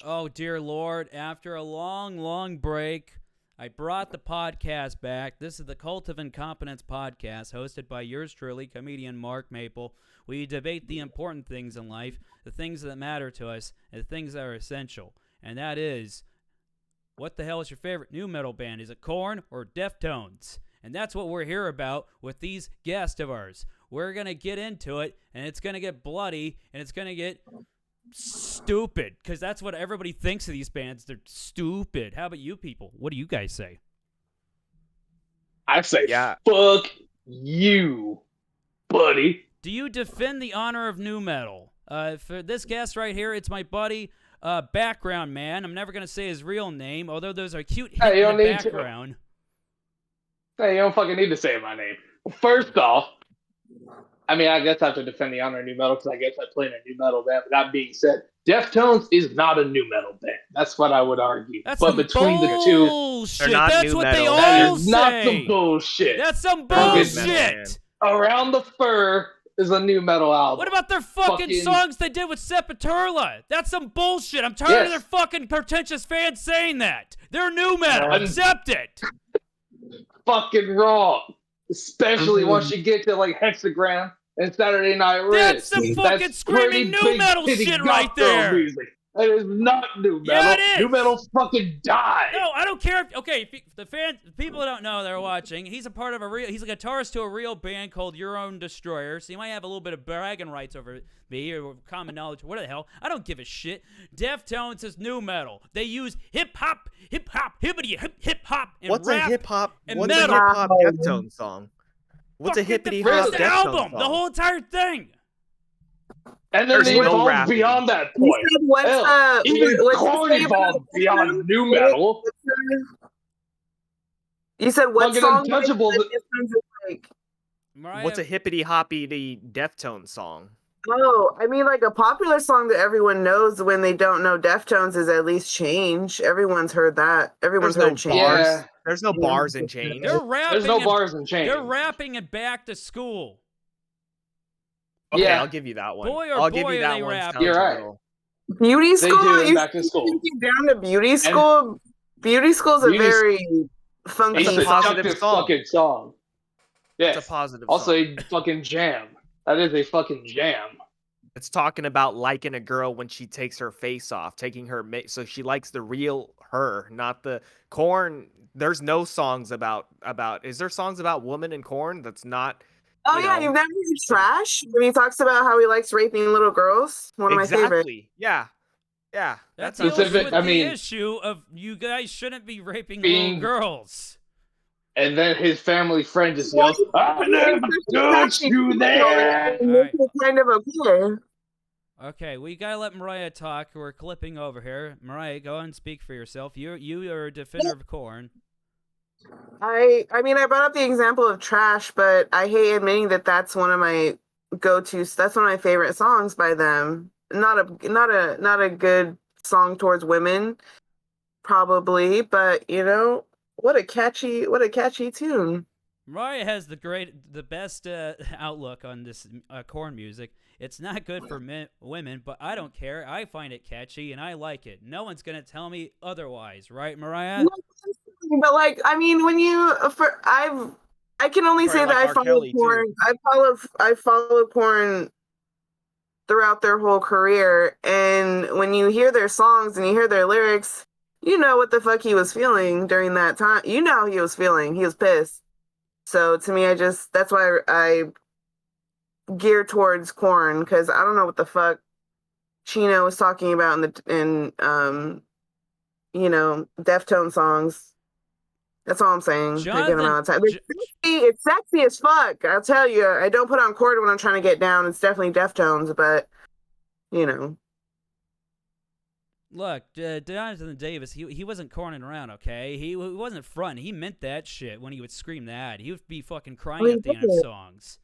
Oh, dear Lord. After a long, long break, I brought the podcast back. This is the Cult of Incompetence podcast, hosted by yours truly, comedian Mark Maple. We debate the important things in life, the things that matter to us, and the things that are essential. And that is, what the hell is your favorite new metal band? Is it Korn or Deftones? And that's what we're here about with these guests of ours. We're going to get into it, and it's going to get bloody, and it's going to get stupid, because that's what everybody thinks of these bands. They're stupid. How about you people? What do you guys say? I say, fuck you, buddy. Do you defend the honor of new metal? For this guest right here, it's my buddy, Background Man. I'm never going to say his real name, although there's a cute hit in the background. Hey, you don't fucking need to say my name. Well, first off, I mean, I guess I have to defend the honor of new metal because I guess I play in a new metal band. But that being said, Deftones is not a new metal band. That's what I would argue. That's but some between bullshit. the two, that's what metal. they all that is say. not some bullshit. That's some bullshit. Around the Fur is a new metal album. What about their fucking songs they did with Sepultura? That's some bullshit. I'm tired of their fucking pretentious fans saying that. They're new metal. Accept it. Fucking wrong. Especially once you get to like Hexagram and Saturday Night Red. That's some fucking screaming new metal shit right there. Music. That is not new metal. Yeah, it is. New metal fucking died. No, I don't care. If the people that don't know, they're watching. He's a part of he's a guitarist to a real band called Your Own Destroyer. So you might have a little bit of bragging rights over me or common knowledge. What the hell? I don't give a shit. Deftones is new metal. They use hip hop, hippity hip hop, and what's rap a hip hop? and What's metal. a hip hop Deftones song? What's a hippity hop the Deftones album, song? the whole entire thing. And then they evolved beyond that point. Even Korn evolved beyond new metal. You said what song? Mariah, what's a hippity hoppity Deftones song? Oh, I mean, like a popular song that everyone knows when they don't know Deftones is At Least Change. Everyone's heard that. Everyone's heard Change. Yeah. There's no bars in Change. They're rapping. There's no bars in Change. They're rapping it back to school. Okay, I'll give you that one. I'll give you that one. You're right. Beauty school? They do back to school. Down to beauty school? Beauty school's a very funky, it's a positive fucking song. Yes. It's a positive also song. a fucking jam. That is a fucking jam. It's talking about liking a girl when she takes her face off, taking her so she likes the real her, not the Korn. There's no songs about. Is there songs about women in Korn? That's not. Oh yeah, you've never heard Trash when he talks about how he likes raping little girls. One of my favorites. Yeah. That's the issue of you guys shouldn't be raping little girls. And then his family friend just yells, "I never touched you there." Right. Kind of okay. Okay, we gotta let Mariah talk. We're clipping over here. Mariah, go and speak for yourself. You are a defender of Korn. I mean, I brought up the example of Trash, but I hate admitting that that's one of my go-tos. That's one of my favorite songs by them. Not a good song towards women, probably, but you know, what a catchy tune. Mariah has the best outlook on this Korn music. It's not good for women, but I don't care. I find it catchy and I like it. No one's gonna tell me otherwise, right, Mariah? But like, I mean, when I can only say that I follow Korn. I follow Korn throughout their whole career, and when you hear their songs and you hear their lyrics, you know what the fuck he was feeling during that time. You know how he was feeling. He was pissed. So to me, that's why I gear towards Korn, because I don't know what the fuck Chino was talking about in Deftone songs. That's all I'm saying. It's sexy as fuck. I'll tell you. I don't put on Korn when I'm trying to get down. It's definitely Deftones, but you know. Look, Jonathan Davis, he wasn't corning around, okay? He wasn't fronting. He meant that shit when he would scream that. He would be fucking crying at the end of songs.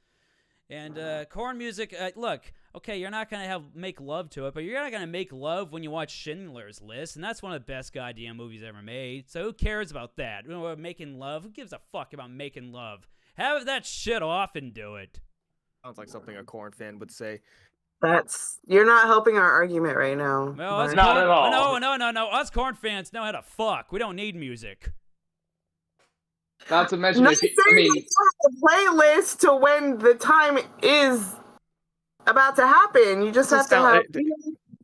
And Korn music, look, okay, you're not going to make love to it, but you're not going to make love when you watch Schindler's List, and that's one of the best goddamn movies ever made. So who cares about that? Making love? Who gives a fuck about making love? Have that shit off and do it. Sounds like something a Korn fan would say. You're not helping our argument right now. Well, us Not Korn, at all. No. Us Korn fans know how to fuck. We don't need music. Not to mention, Not saying a playlist to when the time is about to happen. You just have to have.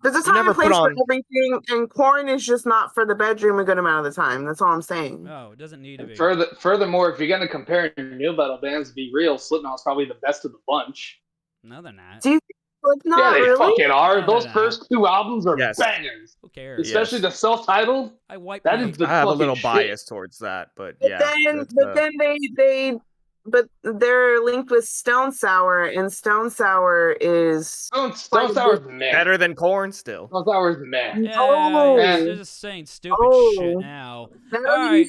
There's a time and place for everything, and Korn is just not for the bedroom a good amount of the time. That's all I'm saying. No, it doesn't need to be. Furthermore, if you're gonna compare new metal bands, be real, Slipknot's probably the best of the bunch. No, they're not. Do you think Slipknot Yeah, they really? fucking are. No, Those first two albums are bangers. Who cares? Especially the self-titled. I have a little bias towards that, but But they're linked with Stone Sour, and Stone Sour is Stone Sour's meh. Better than Korn still. Stone Sour's meh. Yeah, you're just saying stupid shit now. I know he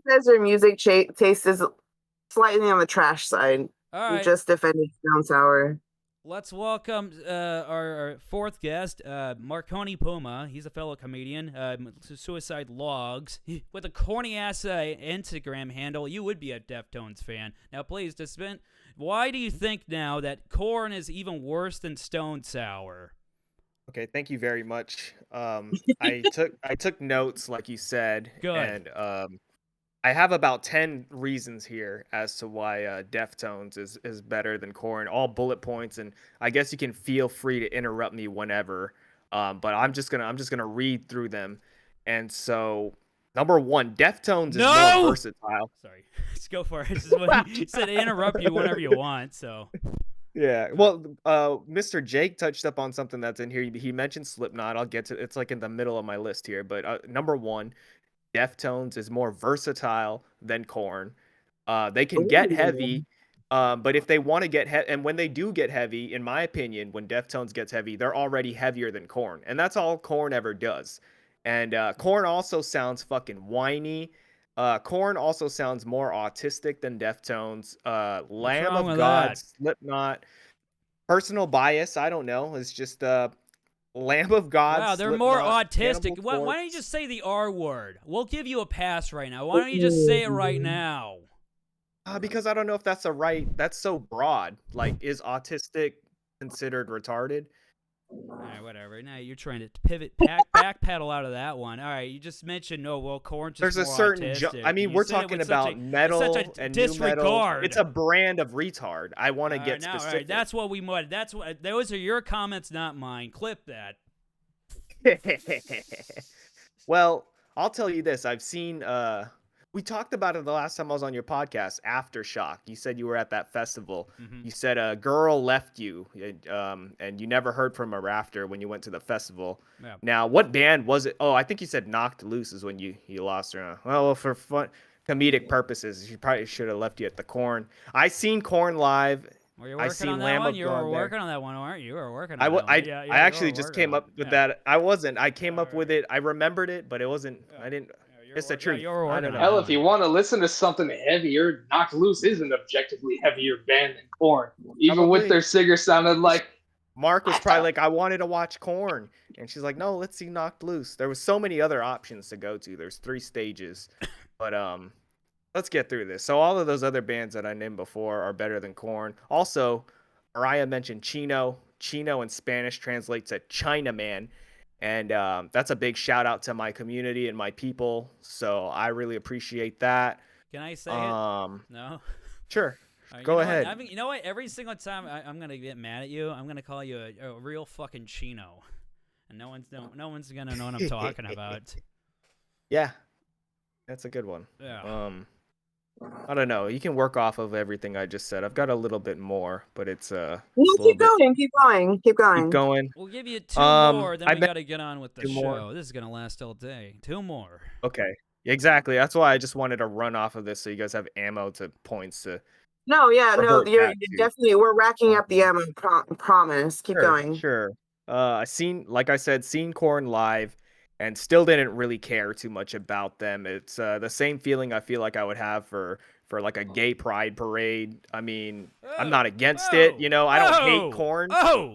says their music taste is slightly on the trash side. All right. You just defended Stone Sour. Let's welcome our fourth guest, Marconi Puma. He's a fellow comedian, Suicide Logs. With a corny-ass Instagram handle, you would be a Deftones fan. Now, please, why do you think now that Korn is even worse than Stone Sour? Okay, thank you very much. I took notes, like you said. Good. And I have about 10 reasons here as to why Deftones is better than Korn, all bullet points, and I guess you can feel free to interrupt me whenever. But I'm just gonna read through them. And so, number one, Deftones is more versatile. Sorry, let's go for it. He said interrupt you whenever you want. So. Yeah, well, Mr. Jake touched up on something that's in here. He mentioned Slipknot. I'll get to it's like in the middle of my list here, but number one. Deftones is more versatile than Korn. They can get heavy, but if they want to get and when they do get heavy, in my opinion, when Deftones gets heavy, they're already heavier than Korn, and that's all Korn ever does. And Korn also sounds fucking whiny. Korn also sounds more autistic than Deftones. Lamb of God, Slipknot. Personal bias, I don't know. It's just Lamb of God. Wow, they're more autistic. Why don't you just say the R word? We'll give you a pass right now. Why don't you just say it right now? Because I don't know if that's that's so broad. Like, is autistic considered retarded? All right, whatever. Now you're trying to backpedal out of that one. All right, you just mentioned Korn's just There's a more certain autistic. we're talking about metal and disregard. New metal. It's a brand of retard. I want to get specific. All right, that's what we want. Those are your comments, not mine. Clip that. Well, I'll tell you this. I've seen we talked about it the last time I was on your podcast, Aftershock. You said you were at that festival. Mm-hmm. You said a girl left you, and you never heard from her after when you went to the festival. Yeah. Now, what band was it? Oh, I think you said Knocked Loose is when you lost her. Well, for fun, comedic purposes, she probably should have left you at the Korn. I seen Korn live. Were you working on that one? You were working on that one, weren't you? You were working on that one. I actually just came up with that. I wasn't. I came up with it. I remembered it, but it wasn't. I didn't. It's the truth. Hell, if you want to listen to something heavier, Knocked Loose is an objectively heavier band than Korn. Even with their singer sounded like... Mark was probably like, I wanted to watch Korn. And she's like, no, let's see Knocked Loose. There was so many other options to go to. There's 3 stages. But let's get through this. So all of those other bands that I named before are better than Korn. Also, Mariah mentioned Chino. Chino in Spanish translates to Chinaman. And that's a big shout out to my community and my people. So I really appreciate that. Can I say it? No? Sure. Go ahead. You know what? Every single time I'm going to get mad at you, I'm going to call you a real fucking Chino. And no one's going to know what I'm talking about. Yeah. That's a good one. Yeah. I don't know. You can work off of everything I just said. I've got a little bit more, but it's keep going. We'll give you 2 more, then we got to get on with the show. More. This is gonna last all day. 2 more. Okay. Exactly. That's why I just wanted to run off of this so you guys have ammo to points to. You're definitely. We're racking up the ammo. Promise. Keep going. Sure. Like I said, seen Korn live. And still didn't really care too much about them. It's the same feeling I feel like I would have for like a gay pride parade. I mean, I'm not against it, I don't hate Korn,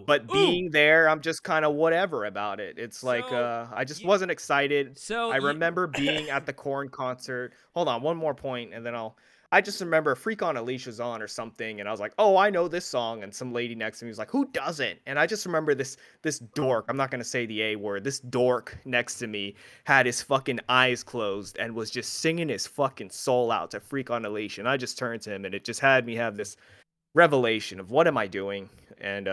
but being there, I'm just kind of whatever about it. It's I just wasn't excited. I remember being at the Korn concert. Hold on, one more point, and then I just remember Freak on a Leash was on or something, and I was like, oh, I know this song. And some lady next to me was like, who doesn't? And I just remember this dork, I'm not going to say the A word, this dork next to me had his fucking eyes closed and was just singing his fucking soul out to Freak on a Leash. And I just turned to him, and it just had me have this revelation of what am I doing? And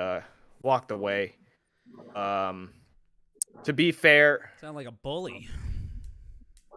walked away. To be fair, Sound like a bully.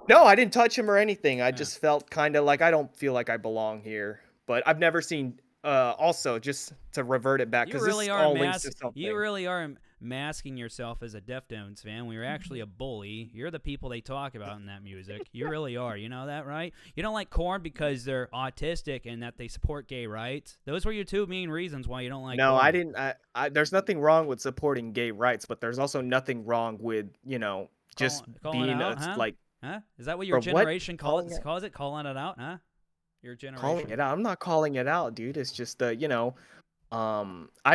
no, I didn't touch him or anything. I just felt kind of like I don't feel like I belong here. But I've never seen. Also, just to revert it back, because really this are all links to something. You really are masking yourself as a Deftones fan when you're actually a bully. You're the people they talk about in that music. You really are. You know that, right? You don't like Korn because they're autistic and that they support gay rights. Those were your two main reasons why you don't like. No, Korn. I didn't. There's nothing wrong with supporting gay rights, but there's also nothing wrong with just calling being out, huh? like. Huh? Is that what your generation calls it? Calling it out, huh? Your generation. Calling it out. I'm not calling it out, dude. It's just I've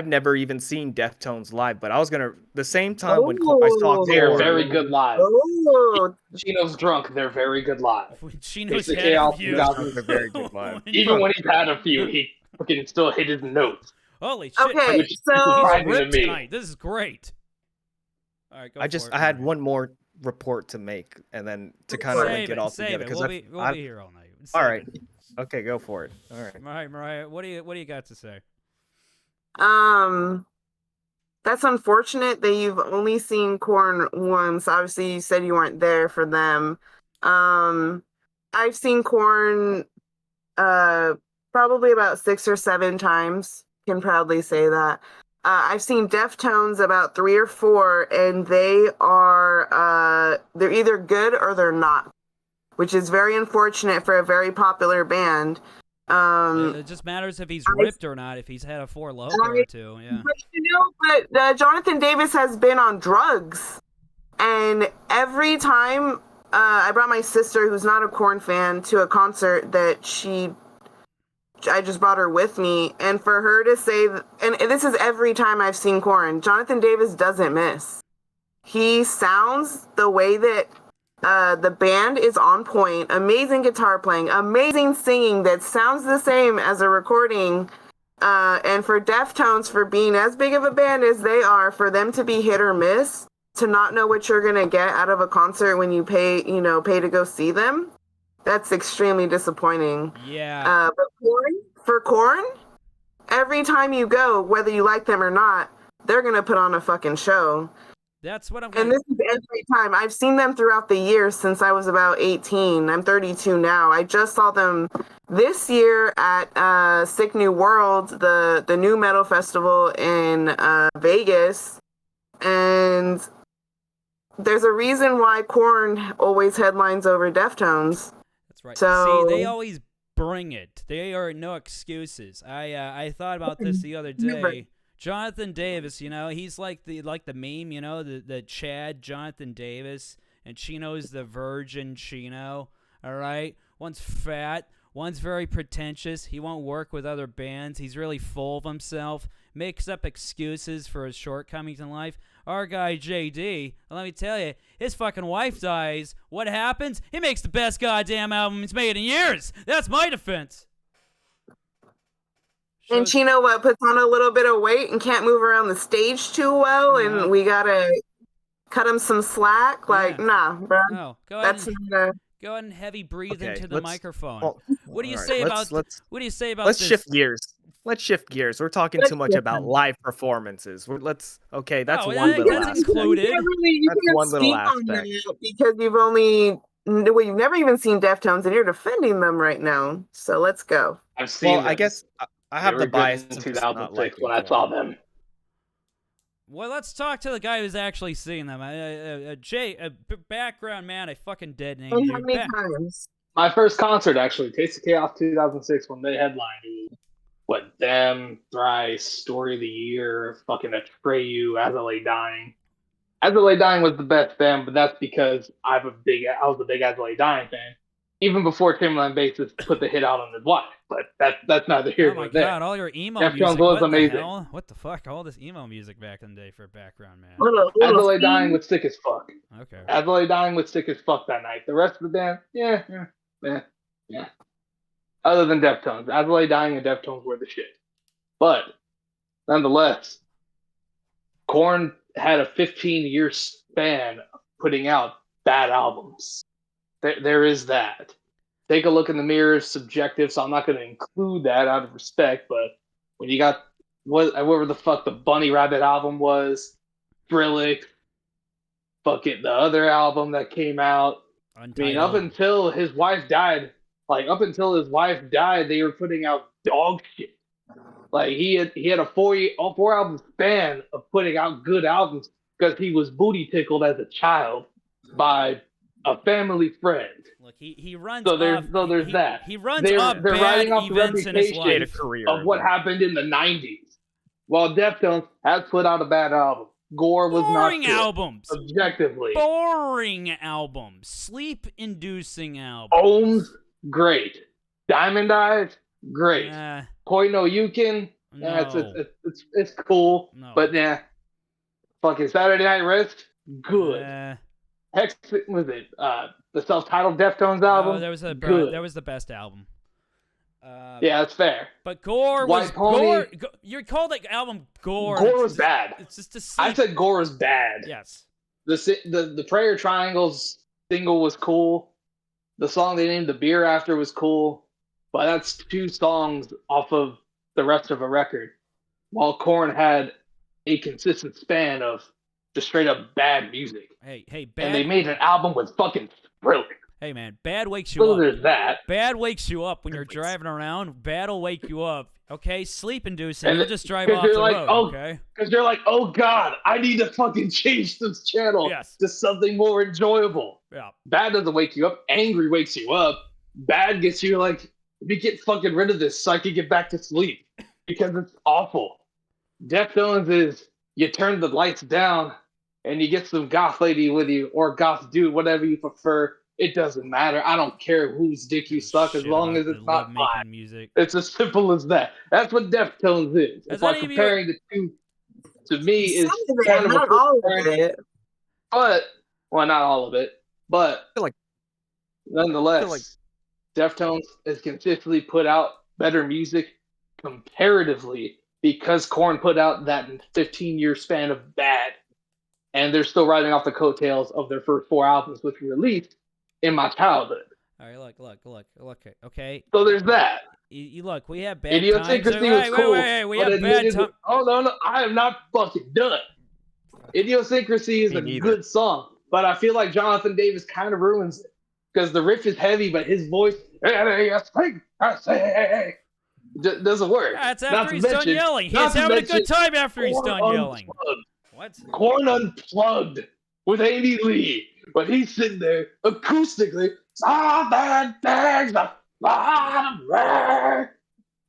never even seen Deftones live, but I was gonna the same time when I saw they're Korn. very good live. Oh, Chino's drunk. They're very good live. When Chino's It's the had chaos a few. They're very good live. Even when he's had a few, he fucking still hit his notes. Holy shit! okay. Which is So surprising He's ripped to me. tonight. This is great. All right, go for it, I had Mariah. one more report to make, and then to kind of link it all together. Because we'll be here all night. All right. Okay, go for it. All right. Mariah, what do you got to say? that's unfortunate that you've only seen Korn once. Obviously, you said you weren't there for them. I've seen Korn probably about 6 or 7 times. Can proudly say that. I've seen Deftones about 3 or 4, and they are they're either good or they're not, which is very unfortunate for a very popular band. It just matters if he's ripped or not. If he's had a Four Loko or two, yeah. But Jonathan Davis has been on drugs, and every time I brought my sister, who's not a Korn fan, to a concert that I just brought her with me, and for her to say, and this is every time I've seen Korn, Jonathan Davis doesn't miss. He sounds the way that the band is on point, amazing guitar playing, amazing singing that sounds the same as a recording. And for Deftones, for being as big of a band as they are, for them to be hit or miss, to not know what you're gonna get out of a concert when you pay to go see them, that's extremely disappointing. Yeah. But for Korn, every time you go, whether you like them or not, they're gonna put on a fucking show. That's what I'm. And this is every time. I've seen them throughout the years since I was about 18. I'm 32 now. I just saw them this year at Sick New World, the new metal festival in Vegas. And there's a reason why Korn always headlines over Deftones. That's right. So, see, they always bring it. They are no excuses. I thought about this the other day. Jonathan Davis, he's like the meme, the Chad Jonathan Davis, and Chino's the Virgin Chino. All right, one's fat, one's very pretentious. He won't work with other bands. He's really full of himself, makes up excuses for his shortcomings in life. Our guy JD, let me tell you, his fucking wife dies. What happens? He makes the best goddamn album he's made in years. That's my defense. And Chino puts on a little bit of weight and can't move around the stage too well, and we gotta cut him some slack. Like, nah, bro. No, go ahead and heavy breathe into the microphone. Well, what do you right, say let's- about? let's- What do you say about? Let's this? shift gears. Let's shift gears. We're talking too much about live perperformances. That's Oh, one yeah, little that's aspect. included. You That's can't one little speak on aspect. that because you've never even seen Deftones, and you're defending them right now. So let's go. I've seen Well, them. I guess I have They the were bias good in of just not 2006 liking when I saw Korn. them. Well, let's talk to the guy who's actually seeing them. Jay, background man, I fucking dead named And you. how many times? My first concert, actually, Taste of Chaos 2006, when they headlined. It was, them, Thrice, Story of the Year, fucking Atreyu, As I Lay Dying. As I Lay Dying was the best band, but that's because I was a big As I Lay Dying fan. Even before Timberland Bassist put the hit out on his wife. But that's neither here Oh my nor there. god, all your emo Deftones music. was What amazing. the hell? What the fuck? All this emo music back in the day for a background man. As I Lay Dying was sick as fuck. Okay. As I Lay Dying was sick as fuck that night. The rest of the band, yeah. other than Deftones. Adelaide Dying and Deftones were the shit. But nonetheless, Korn had a 15-year span of putting out bad albums. There is that. Take a look in the mirror is subjective, so I'm not going to include that out of respect. But when you got whatever the fuck the Bunny Rabbit album was, Skrillex, fucking the other album that came out. Untitled. I mean, up until his wife died, they were putting out dog shit. Like he had a 4-album span of putting out good albums because he was booty tickled as a child by a family friend. Look, he runs. There's that. He runs they're bad riding off the events in his reputation life. of what happened in the 90s. While Deftones has put out a bad album. Gore was Boring not good, albums. objectively. Boring albums. Sleep-inducing albums. Ohms, great. Diamond Eyes, great. Koi no Yukin, it's cool, but fucking Saturday Night Rest, good. Hex, was it the self-titled Deftones album? Oh, that was the best album. Yeah, that's fair. But Gore was Gore. You called that album Gore. Gore was bad. It's just a I said Gore was bad. Yes. The Prayer Triangles single was cool. The song they named the beer after was cool. But that's 2 songs off of the rest of a record. While Korn had a consistent span of just straight up bad music. Hey, bad. And they made an album with fucking Skrillex. Hey man, bad wakes you up. There's that. Bad wakes you up when you're driving around. Bad'll wake you up. Okay, sleep inducing. You'll just drive off the road. Okay. Because you're like, oh god, I need to fucking change this channel to something more enjoyable. Yeah. Bad doesn't wake you up. Angry wakes you up. Bad gets you like, let me get fucking rid of this so I can get back to sleep because it's awful. Deftones is you turn the lights down and you get some goth lady with you or goth dude, whatever you prefer. It doesn't matter. I don't care whose dick you suck as long as it's not mine. Music. It's as simple as that. That's what Deftones is. It's like comparing the two to me is kind of not all of it. But not all of it. But nonetheless, Deftones has consistently put out better music comparatively because Korn put out that 15-year span of bad. And they're still riding off the coattails of their first 4 albums, which were released in my childhood. All right, look. Okay. So there's that. You look, we have bad Idiosyncrasy times. was cool. Wait, we have bad times. Oh, no, I am not fucking done. Idiosyncrasy is a good song, but I feel like Jonathan Davis kind of ruins it because the riff is heavy, but his voice doesn't work. That's after he's done yelling. He's having a good time after he's done yelling. What? Korn Unplugged with Amy Lee, but he's sitting there acoustically.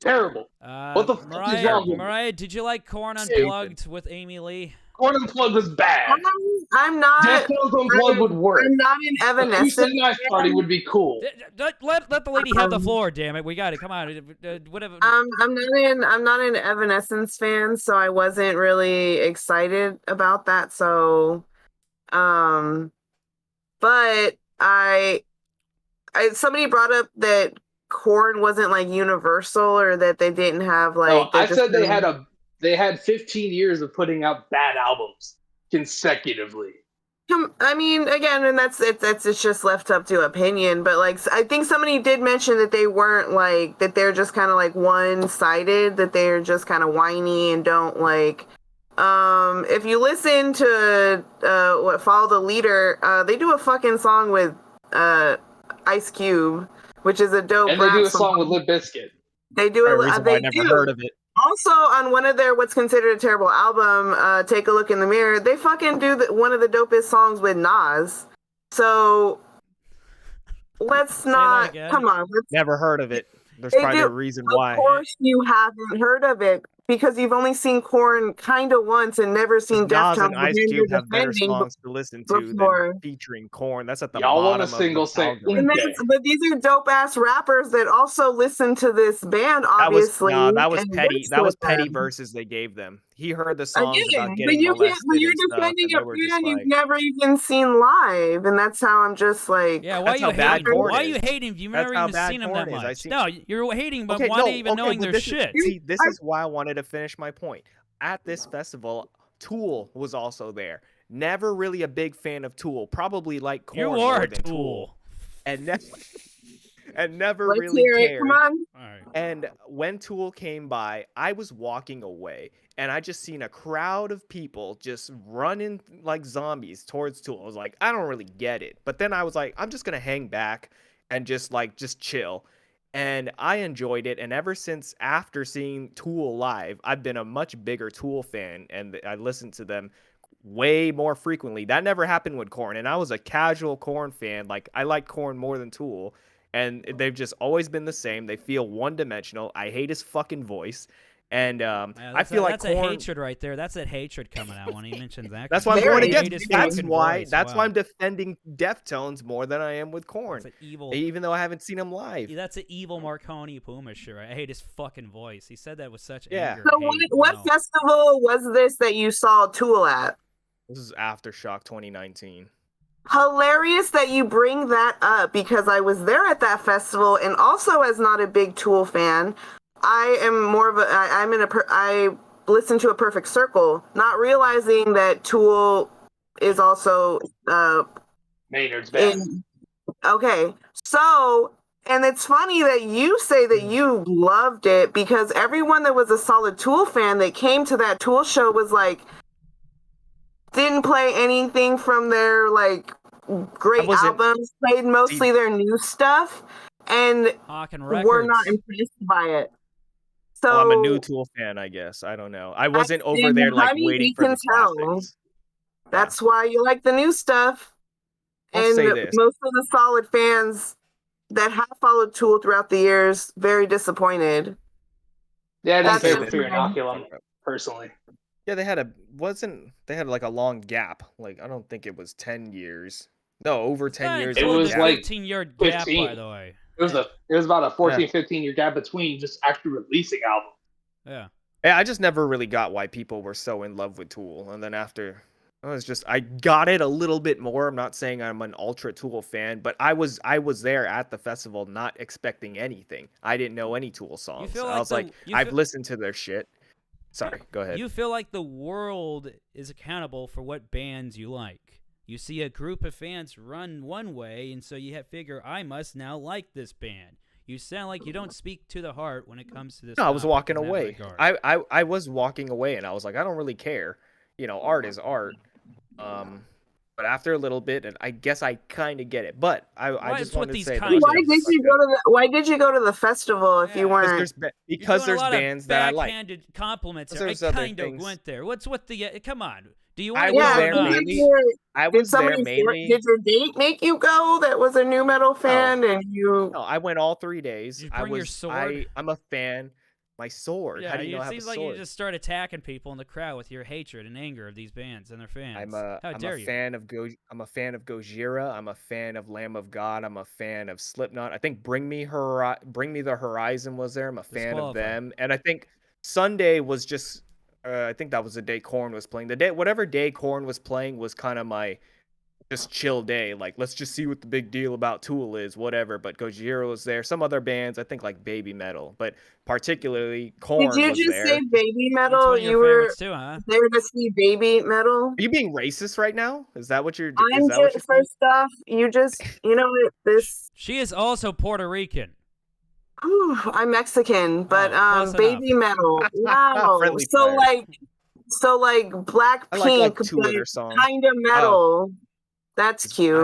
Terrible. What the fuck is wrong with Mariah, did you like Korn Unplugged with Amy Lee? Korn Unplugged was bad. I'm not. Deftones Unplugged would work. I'm not in Evanescence. Nice Party would be cool. Let the lady have the floor. Damn it, we got it. Come on, whatever. I'm not an Evanescence fan, so I wasn't really excited about that. So, but somebody brought up that Korn wasn't like universal or that they didn't have like. No, I said they had 15 years of putting out bad albums consecutively. I mean, again, and that's it's just left up to opinion. But like, I think somebody did mention that they weren't like that. They're just kind of like one-sided. That they're just kind of whiny and don't like. If you listen to Follow the Leader, they do a fucking song with Ice Cube, which is a dope. And they do a song with Limp Bizkit. They do it. I never heard of it. Also, on one of their what's considered a terrible album, Take a Look in the Mirror, they fucking do one of the dopest songs with Nas. So let's not come on. Never heard of it. There's probably a reason why. Of course, you haven't heard of it because you've only seen Korn kind of once and never seen Deftones. Nas and Ice Cube have better songs to listen to than featuring Korn. That's at the bottom want a of single the But these are dope ass rappers that also listen to this band. Obviously, that was petty. That was petty verses they gave them. he heard the songs about Again, but getting you can't. But molested you're and stuff, defending and a they were just band you've like, never even seen live, and that's how I'm just like. Yeah, why are That's you how bad hating? Korn Why are you is. hating? You've That's never how even bad seen them that Korn is. I much. see. No, you're hating, but Okay, why no, not even okay, knowing but their this shit? is see, this is why I wanted to finish my point. At this festival, Tool was also there. Never really a big fan of Tool. Probably like You Korn are more a than tool. and never and never Let's really hear it. Come cared. on. All right. And when Tool came by, I was walking away, and I just seen a crowd of people just running like zombies towards Tool. I was like, I don't really get it. But then I was like, I'm just gonna hang back and just chill. And I enjoyed it. And ever since after seeing Tool live, I've been a much bigger Tool fan, and I listened to them way more frequently. That never happened with Korn, and I was a casual Korn fan. Like I like Korn more than Tool, and they've just always been the same. They feel one-dimensional. I hate his fucking voice, and Yeah, I feel like that's Korn. a hatred right there. That's that hatred coming out when he mentions that. That's why I'm Very going hate against. his That's fucking why. voice. That's Wow. why I'm defending Deftones more than I am with Korn, That's an evil. even though I haven't seen him live. Yeah, that's an evil Marconi Puma shit. Right? I hate his fucking voice. He said that with such Yeah. anger. So and hate. what Wow. festival was this that you saw Tool at? This is Aftershock 2019. Hilarious that you bring that up because I was there at that festival, and also as not a big Tool fan, I am more of a. I listen to a Perfect Circle, not realizing that Tool is also Maynard's band. in. Okay, so. And it's funny that you say that you loved it because everyone that was a solid Tool fan that came to that Tool show was like, didn't play anything from their like great albums, played mostly their new stuff, and Hawking were not Records. impressed by it. So Well, I'm a new Tool fan, I guess. I don't know. I wasn't over there like honey, waiting we for can the tell. classics. That's why you like the new stuff. I'll And say this. most of the solid fans that have followed Tool throughout the years, very disappointed. Yeah, I didn't That's care say for this. Fear Inoculum, personally. Yeah, they had like a long gap. Like I don't think it was 10 years. No, over 10 years. It was the like 15-yard gap, 15. by the way. It was about a 14, 15-year gap between just actually releasing albums. Yeah. Yeah, I just never really got why people were so in love with Tool. And then after I got it a little bit more. I'm not saying I'm an ultra Tool fan, but I was there at the festival not expecting anything. I didn't know any Tool songs. feel I like was like, I've listened to their shit. Sorry, go ahead. You feel like the world is accountable for what bands you like. You see a group of fans run one way, and so you figure, I must now like this band. You sound like you don't speak to the heart when it comes to this. No, I was topic walking in that away. regard. I was walking away, and I was like, I don't really care. You know, art is art. But after a little bit, and I guess I kind of get it. But I just wanted to say that Why did you go to the festival if you weren't? Because there's bands that I like. Backhanded compliments. I There's other kind of things. went there. What's with the? Come on. Do you I want to was go there or not? mainly. I was there mainly. Did your date make you go? That was a new metal fan, and you. No, I went all 3 days. Did you bring your sword? I'm a fan. My sword. Yeah, How do you know I it have a seems sword? like you just start attacking people in the crowd with your hatred and anger of these bands and their fans. I'm How a dare you? fan of Gojira. I'm a fan of Lamb of God. I'm a fan of Slipknot. I think Bring Me the Horizon was there. I'm a fan of them. And I think Sunday was just I think that was the day Korn was playing. Whatever day Korn was playing was kind of my just chill day. Like, let's just see what the big deal about Tool is, whatever. But Gojira was there. Some other bands, I think like Baby Metal, but particularly Korn was there. Did you just say Baby Metal? That's one of your favorites too, huh? There to see Baby Metal. Are you being racist right now? Is that what you're? First off, you know this. She is also Puerto Rican. I'm Mexican, but Baby Metal. Wow. Friendly So fire. like Blackpink, but kind of metal. That's cute.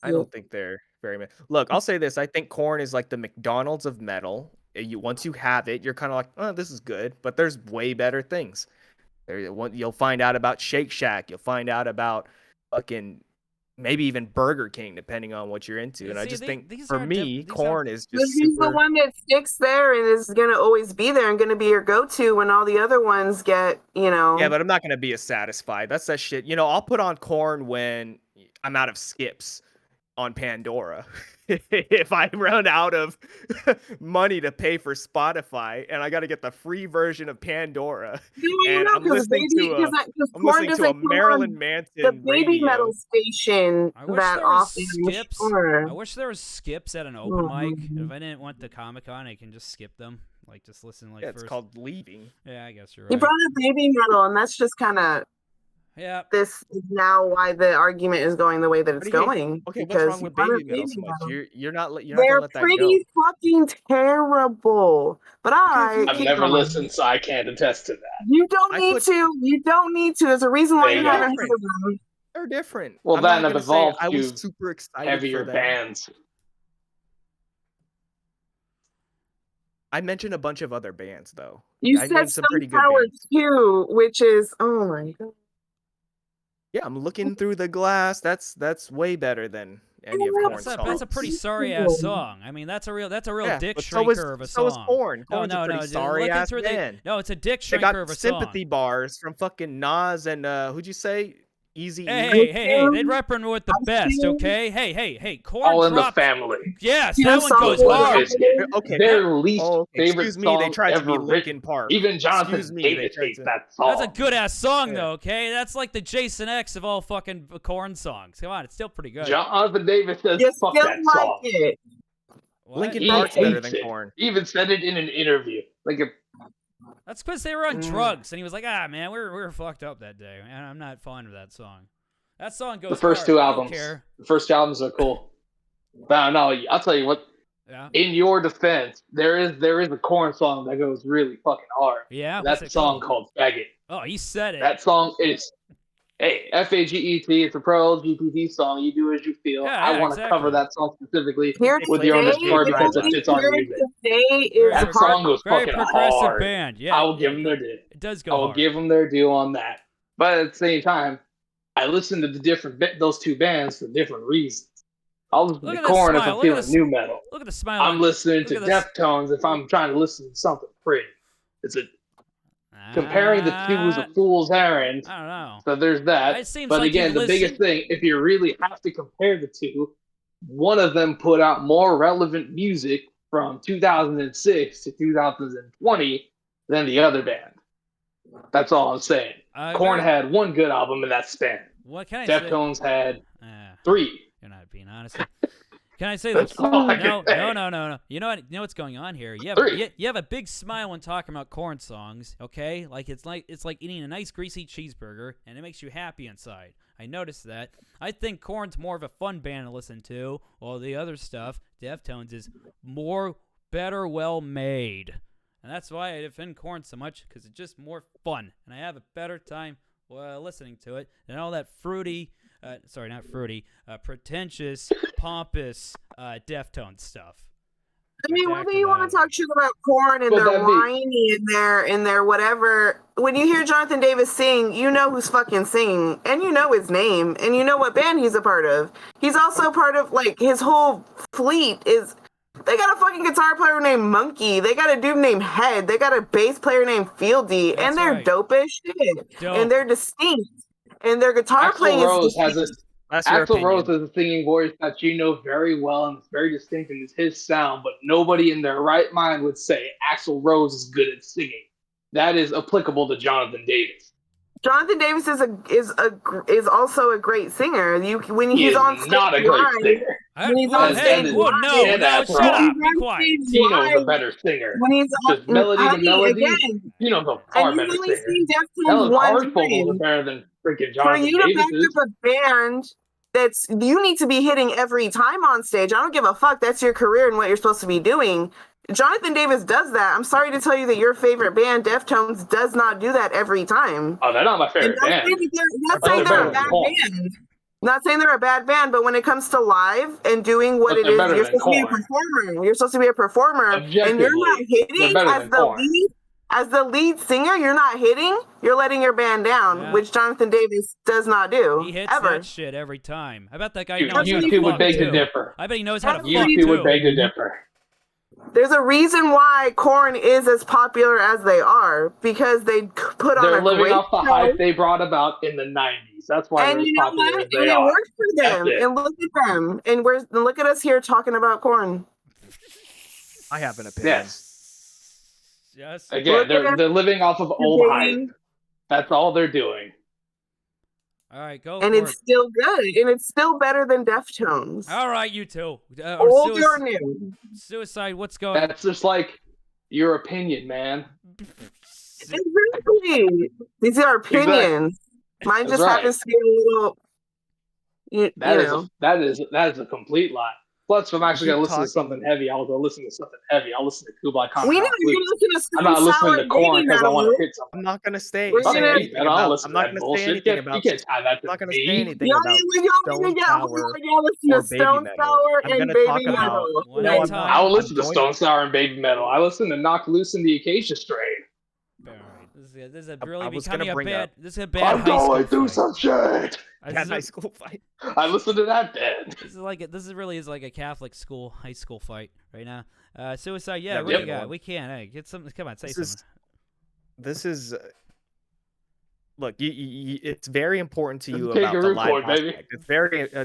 I don't think they're very. Look, I'll say this. I think Korn is like the McDonald's of metal. Once you have it, you're kind of like, oh, this is good. But there's way better things. You'll find out about Shake Shack. You'll find out about fucking maybe even Burger King, depending on what you're into. And I just think for me, Korn is just he's the one that sticks there and is gonna always be there and gonna be your go-to when all the other ones get, Yeah, but I'm not gonna be as satisfied. That's that shit. I'll put on Korn when I'm out of skips. on Pandora. If I run out of money to pay for Spotify and I got to get the free version of Pandora, and I'm listening to a Marilyn Manson the baby radio. metal station that often. I wish there was skips at an open mic. If I didn't want the Comic-Con, I can just skip them. Like, just listen. Like, it's called leaving. Yeah, I guess you're right. You brought up baby metal, and that's just kind of. Yeah. This is now why the argument is going the way that it's going. Okay, what's wrong with baby metal so much? You're not gonna let that go. They're pretty fucking terrible. But I've never listened, so I can't attest to that. You don't need to. You don't need to. There's a reason why you haven't heard of them. They're different. Well, then have evolved I was super excited heavier for bands. I mentioned a bunch of other bands, though. You said some pretty good bands too, which is my god. Yeah, I'm looking through the glass. That's way better than any of Korn's songs. That's a pretty sorry ass song. I mean, that's a real dick shrinker of a song. So is Korn. Korn's a pretty sorry ass band. No, it's a dick shrinker of a song. They got sympathy bars from fucking Nas and who'd you say? Easy. Hey, they'd repping with the best, okay? Hey, Korn All in the family. Yes, that one goes hard. Okay, their least favorite song they tried ever to be Linkin Park. Even Jonathan Davis hates that song. That's a good ass song though, okay? That's like the Jason X of all fucking Korn songs. Come on, it's still pretty good. Jonathan Davis says fuck that song. Linkin Park's better than Korn. He even said it in an interview. That's because they were on drugs, and he was like, man, we were fucked up that day. And I'm not fond of that song. That song goes The first hard. two albums. The first two albums are cool. But no, I'll tell you what. Yeah. In your defense, there is a Korn song that goes really fucking hard. Yeah. That's a song called Faggot. Oh, he said it. That song is, Faget. It's a pro LGBT song. You do as you feel. Yeah, I want to cover that song specifically with the artist because it fits on music. That song goes fucking hard. Band. Yeah, I will give them their due. It does go I will hard. give them their due on that. But at the same time, I listen to those two bands for different reasons. I'll listen to Korn if I'm feeling new metal. Look at the smile. I'm listening to Deftones if I'm trying to listen to something pretty. Comparing the two is a fool's errand. I don't know. So there's that. But again, the biggest thing, if you really have to compare the two, one of them put out more relevant music from 2006 to 2020 than the other band. That's all I'm saying. Korn had one good album in that span. What can I Deftones had 3. You're not being honest. Can I say this? No. You know what's going on here? You have a big smile when talking about Korn songs, okay? It's like eating a nice greasy cheeseburger, and it makes you happy inside. I noticed that. I think Korn's more of a fun band to listen to, while the other stuff, Deftones, is better well made. And that's why I defend Korn so much, because it's just more fun, and I have a better time listening to it than all that pretentious, pompous Deftones stuff. I mean, whether you want to talk shit about Korn and they're whiny and they're whatever, when you hear Jonathan Davis sing, you know who's fucking singing, and you know his name, and you know what band he's a part of. He's also part of, his whole fleet is... They got a fucking guitar player named Monkey. They got a dude named Head. They got a bass player named Fieldy. And they're dope as shit. And they're distinct. And their guitar playing is distinct. Axl Rose has a singing voice that you know very well, and it's very distinct, and it's his sound, but nobody in their right mind would say Axl Rose is good at singing. That is applicable to Jonathan Davis. Jonathan Davis is also a great singer. When he's on stage, not a great singer. When he's on stage, shut up, be quiet. Tino's a better singer. When he's just melody to melody, Tino's a far better singer. Helen Hardfogel is better than freaking Jonathan Davis. For you to back up a band you need to be hitting every time on stage. I don't give a fuck. That's your career and what you're supposed to be doing. Jonathan Davis does that. I'm sorry to tell you that your favorite band, Deftones, does not do that every time. Oh, they're not my favorite band. Not saying they're a bad band. Not saying they're a bad band, but when it comes to live and doing what it is, you're supposed to be a performer. You're supposed to be a performer, and you're not hitting as the lead singer. You're not hitting. You're letting your band down, which Jonathan Davis does not do. He hits that shit every time. I bet that guy knows how to You would beg to differ. I bet he knows how to fuck too. You would beg to differ. There's a reason why Korn is as popular as they are, because they put on a great show. They're living off the hype they brought about in the 90s. '90s. That's why they're And as you know popular what? as they And it are. worked for That's them. it. And look at them. And look at us here talking about Korn. I have an opinion. Yes. Again, they're living off of old hype. That's all they're doing. All right, go and for it's still good, and it's still better than Deftones. All right, you two. Old or new? Suicide, what's going on? That's just like your opinion, man. Exactly. These are opinions. Exactly. Mine just happens to be a little. That is a complete lie. Plus, if I'm actually going to listen to something heavy, I'll go listen to something heavy. I'll listen to Kublai Khan. We know you're listening to I'm not listening to Korn because I want to hit something. I'm not going to say anything about. I'm not going to say anything about. You can't tie that to me. I'm not going to say anything about Stone Sour or Baby Metal. I'm going to talk about. No, I will listen to Stone Sour and Baby Metal. I listen to Knock Loose and the Acacia Strain. This is really becoming a bad. This is a bad I'm high school going through fight. some shit. Bad high school fight. I listened to that band. This really is like a Catholic school high school fight right now. Suicide. Yeah, what do you got? We can't. Hey, get something. Come on, say something. This is. Look, it's very important to you about the live aspect.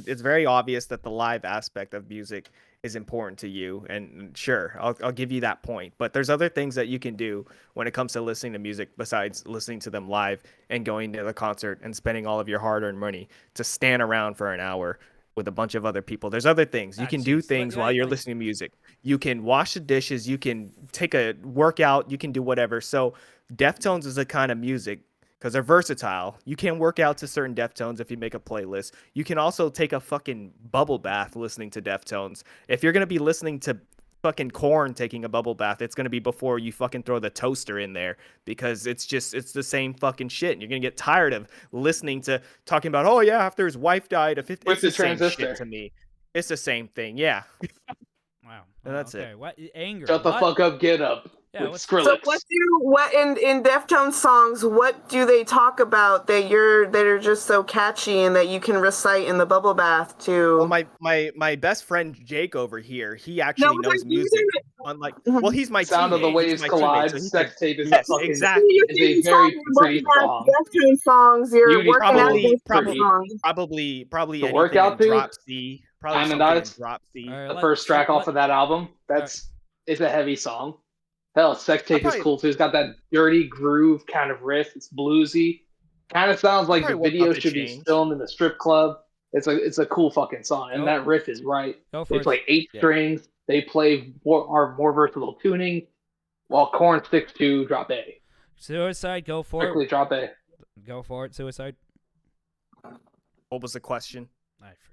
It's very obvious that the live aspect of music is important to you, and sure, I'll give you that point. But there's other things that you can do when it comes to listening to music besides listening to them live and going to the concert and spending all of your hard-earned money to stand around for an hour with a bunch of other people. There's other things. You can do things while you're listening to music. You can wash the dishes, you can take a workout, you can do whatever. So Deftones is a kind of music because they're versatile. You can work out to certain Deftones if you make a playlist. You can also take a fucking bubble bath listening to Deftones. If you're going to be listening to fucking Korn taking a bubble bath, it's going to be before you fucking throw the toaster in there, because it's the same fucking shit. And you're going to get tired of listening to talking about, oh yeah, after his wife died. It's the same shit to me. It's the same thing. Yeah. Wow. And that's it. What anger? Shut the fuck up, get up. Yeah, Skrillex. So what in Deftones songs, what do they talk about that are just so catchy and that you can recite in the bubble bath too? Well, my best friend Jake over here, he actually knows music. Unlike, well, he's my Sound of the Waves Collide, Sex Tape is exactly. Is a very pretty song. Deftones songs, you're working probably the workout thing Drop C. Probably something Drop C. The first track off of that album. It's a heavy song. Hell, Sex Tape is cool too. It's got that dirty groove kind of riff. It's bluesy. Kind of sounds like the video should be filmed in a strip club. It's a cool fucking song, and that riff is right. They play 8 strings. They play more versatile tuning, while Korn sticks to drop A. Suicide, go for Strictly it. Drop A. Go for it, Suicide. What was the question?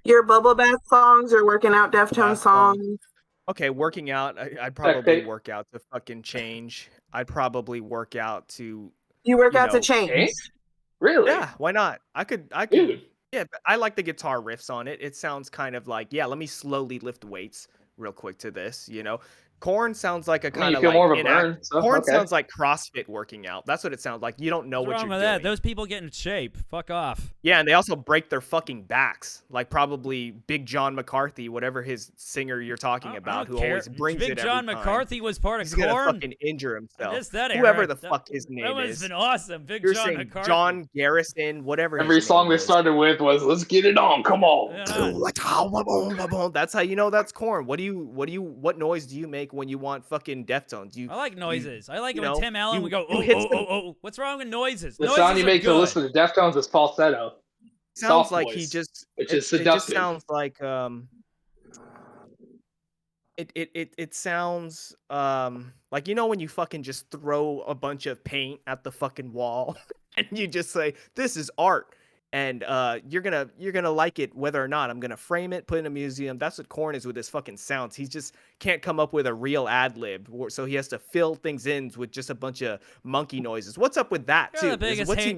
Your bubble bath songs or working out Deftones songs? Okay, working out. I'd probably work out to fucking change. I'd probably work out to. You work out to change? Really? Yeah. Why not? I could. Dude. Yeah, I like the guitar riffs on it. It sounds kind of like, yeah, let me slowly lift weights real quick to this. You know, Korn sounds like a kind of like more of a burn. Korn sounds like CrossFit working out. That's what it sounds like. You don't know what you're doing. That? Those people get in shape. Fuck off. Yeah, and they also break their fucking backs, like probably Big John McCarthy, whatever his singer you're talking about, who always brings Big it every John time. McCarthy was part of He's Korn. gonna fucking injure himself. Whoever the fuck his name is. That was been awesome. Big You're John saying McCarthy. John Garrison, whatever. Every song they started with was "Let's get it on, come on." That's how you know that's Korn. What noise do you make when you want fucking Deftones? I like noises. I like it when Tim Allen would go, oh. What's wrong with noises? The sound you make to listen to Deftones is falsetto. Sounds like he just, which is seductive. It just sounds like it sounds like, you know, when you fucking just throw a bunch of paint at the fucking wall and you just say, this is art. And you're gonna like it whether or not. I'm gonna frame it, put it in a museum. That's what Korn is with his fucking sounds. He just can't come up with a real ad lib, so he has to fill things in with just a bunch of monkey noises. What's up with that too?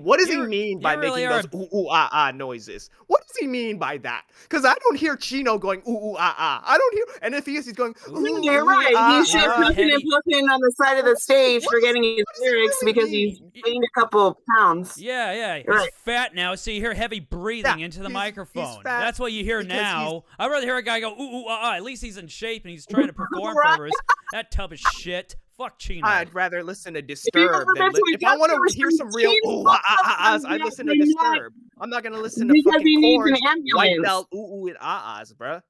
What does he mean by making those ooh ooh ah ah noises? What does he mean by that? Because I don't hear Chino going ooh ooh ah ah. I don't hear, and if he is, he's going ooh. You're right. He's puffing and puffing on the side of the stage, forgetting his lyrics because he's gained a couple pounds. Yeah. He's fat now, so you hear heavy breathing into the microphone. That's what you hear now. I'd rather hear a guy go, ooh, ah. At least he's in shape and he's trying to perform for others. That tub is shit. Fuck Chino. I'd rather listen to Disturbed. If I want to hear some real ooh, ahs, I'd listen to Disturbed. I'm not gonna listen to Because he fucking needs Korn an wiped ambulance. out ooh and ahs, bruh.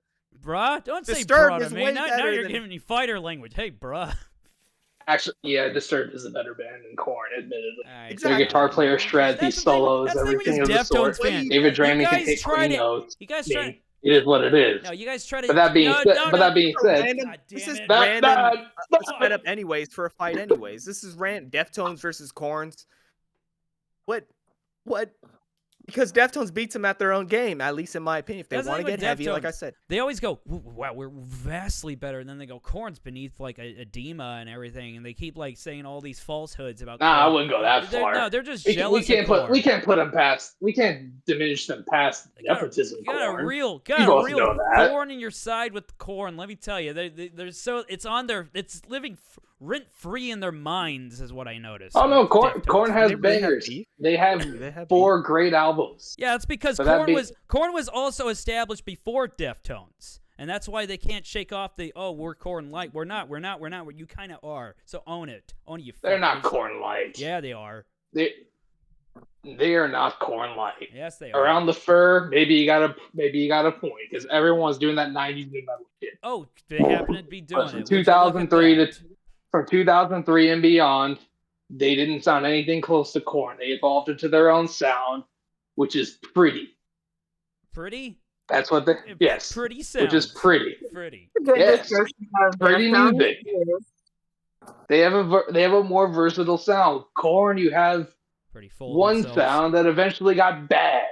Bruh, don't say Disturbed bruh to is me. way Now better you're than- giving me fighter language. Hey, bruh. Actually, yeah, Disturbed is a better band than Korn, admittedly. Alright, Exactly. Their guitar player shreds, That's these the thing- solos, that's the thing with everything of these the sort. Deftones fans. David You Draymond can guys hit try clean to- notes. You guys I try. mean, it is what it is. No, you guys try to. But that being no, said, Random, God this damn is it. random That- set up anyways for a fight anyways. This is Deftones versus Korns. What? Because Deftones beats them at their own game, at least in my opinion. If they That's the want to thing with get heavy, like Deftones. I said. They always go, wow, we're vastly better. And then they go, Korn's beneath like a Dima and everything. And they keep like saying all these falsehoods about Nah, I Korn. wouldn't go that far. No, they're just we jealous can't of put Korn. we can't put them past. We can't diminish them past nepotism. Got a Korn. real both know that. thorn in your side with Korn. Let me tell you, they're so it's on their living rent free in their minds is what I noticed. Oh no, with Korn Deftones. has They really have bangers. beef? They have They have 4 great albums. Yeah, it's because So that Korn was also established before Deftones. And that's why they can't shake off the we're Korn light. We're not. You kind of are. So own it. Own it, you. They're not fuckers. Korn light. Yeah, they are. They are not Korn light. Yes, they are. Around the fur, maybe you got a point because everyone's doing that '90s new metal shit. Oh, they happen to be doing But from it. Would you look at 2003 that? from 2003 and beyond, they didn't sound anything close to Korn. They evolved into their own sound, which is pretty. Pretty. That's what they yes, Pretty sounds. which is pretty. Pretty. Good Yes. description of Pretty Deftones. music. They have a more versatile sound. Korn, you have Pretty full. one themselves. sound that eventually got bad.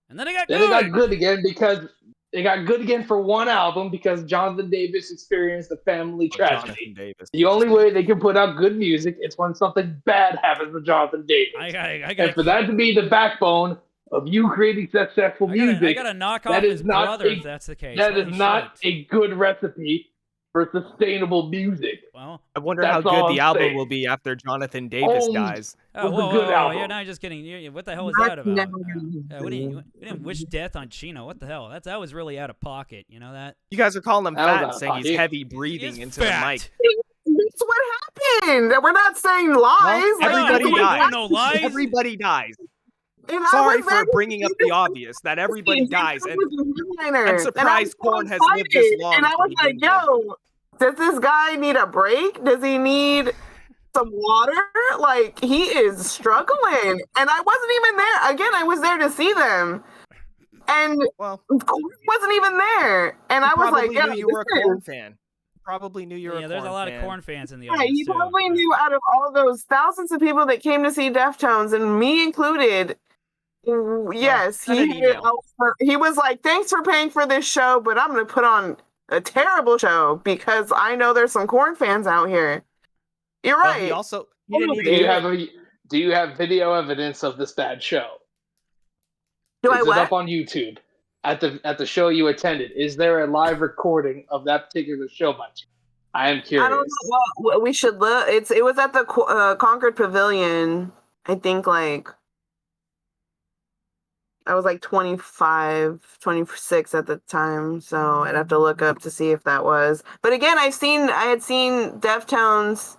And then it got Then good. it got good again because it got good again for one album because Jonathan Davis experienced a family tragedy. Jonathan Davis. The only way they can put out good music is when something bad happens to Jonathan Davis. I And got. for that to be the backbone of you creating successful I music, gotta knock off that is his not brother a- if that's the case. that is Holy not shit. a good recipe for sustainable music. Well. I wonder how That's all good the I'm album saying. will be after Jonathan Davis Oh, dies. Oh, was a whoa, good whoa, album. yeah, no, just kidding. What the hell was That's that about? never gonna be We didn't wish death on Chino. What the hell? That was really out of pocket. You know that? You guys are calling him That was fat, out of saying he's pocket. heavy breathing He is into fat. the mic. That's what happened. We're not saying lies. everybody we dies. don't know lies. Everybody dies. And I Sorry was there for to bringing up see the this. obvious that everybody dies. And I'm surprised Korn has lived this long And I to was like, begin yo, does this guy need a break? Does he need some water? Like, he is struggling. And I wasn't even there. Again, I was there to see them. And well, Korn wasn't even there. And I was like, probably yeah, knew you were a Korn fan. Probably knew you were Yeah, a there's Korn a lot fan. of Korn fans in the yeah, audience you too. probably knew out of all those thousands of people that came to see Deftones, and me included. Yes, send an email. he was like, "Thanks for paying for this show, but I'm going to put on a terrible show because I know there's some Korn fans out here." You're Well, right. he also he didn't Do even Do you have video evidence of this bad show? Do Is I it up what? on YouTube? At the show you attended, is there a live recording of that particular show by you? I am curious. I don't know. Well, we should look. It was at the Concord Pavilion. I think like I was like 25, 26 at the time, so I'd have to look up to see if that was. But again, I had seen Deftones,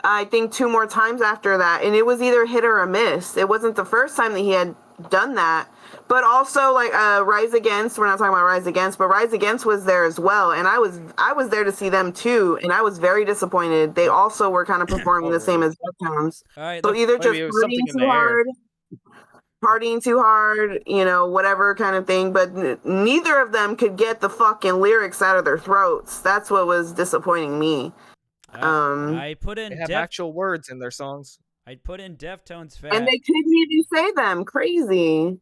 I think 2 more times after that, and it was either hit or a miss. It wasn't the first time that he had done that, but also like Rise Against. We're not talking about Rise Against, but Rise Against was there as well, and I was there to see them too, and I was very disappointed. They also were kind of performing the same as Deftones. All right, So either just maybe it was something partying in the too air. hard, whatever kind of thing. But neither of them could get the fucking lyrics out of their throats. That's what was disappointing me. I put in they have actual words in their songs. I'd put in Deftones fat. And they couldn't even say them. Crazy.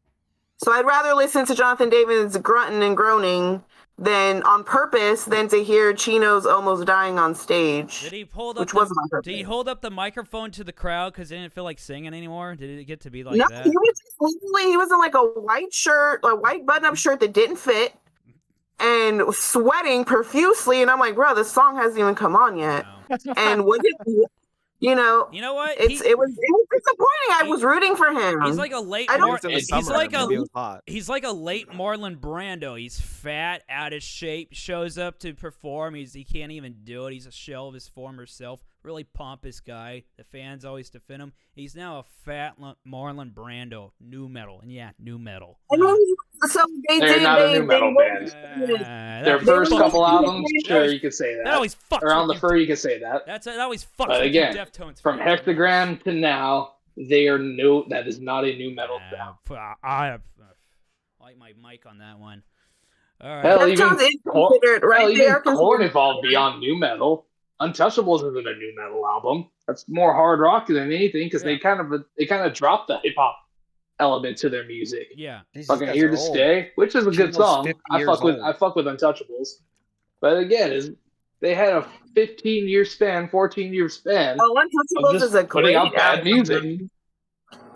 So I'd rather listen to Jonathan Davis grunting and groaning than on purpose than to hear Chino's almost dying on stage. Did he hold up? Which wasn't on purpose. Did he hold up the microphone to the crowd because he didn't feel like singing anymore? Did it get to be like No, that? he was in like a white shirt, a white button-up shirt that didn't fit, and sweating profusely. And I'm like, bro, this song hasn't even come on yet. No. And what did You know what? it was disappointing. I was rooting for him. He's like a late. I don't- Mar- It was in the he's summer, like maybe it a. was hot. He's like a late Marlon Brando. He's fat, out of shape, shows up to perform. He can't even do it. He's a shell of his former self. really pompous guy. The fans always defend him. He's now a fat Marlon Brando, new metal, and new metal. I know. So They're not a new metal band. Their first couple albums, sure, you could say that. That always fucks Around with the Fur, you could say that. That always fucks But with again, you Deftones from fans. Hexagram to now, they are new. That is not a new metal sound. I like my mic on that one. All right. Hell, even Deftones is considered, right? They are Korn considered evolved beyond new metal. Untouchables isn't a new metal album. That's more hard rock than anything because they kind of dropped the hip hop element to their music. Yeah. Fucking Here to Stay, which is a good song. I fuck with Untouchables. But again, they had a 15-year span, 14-year span. Oh, Untouchables is a putting great out bad album. music.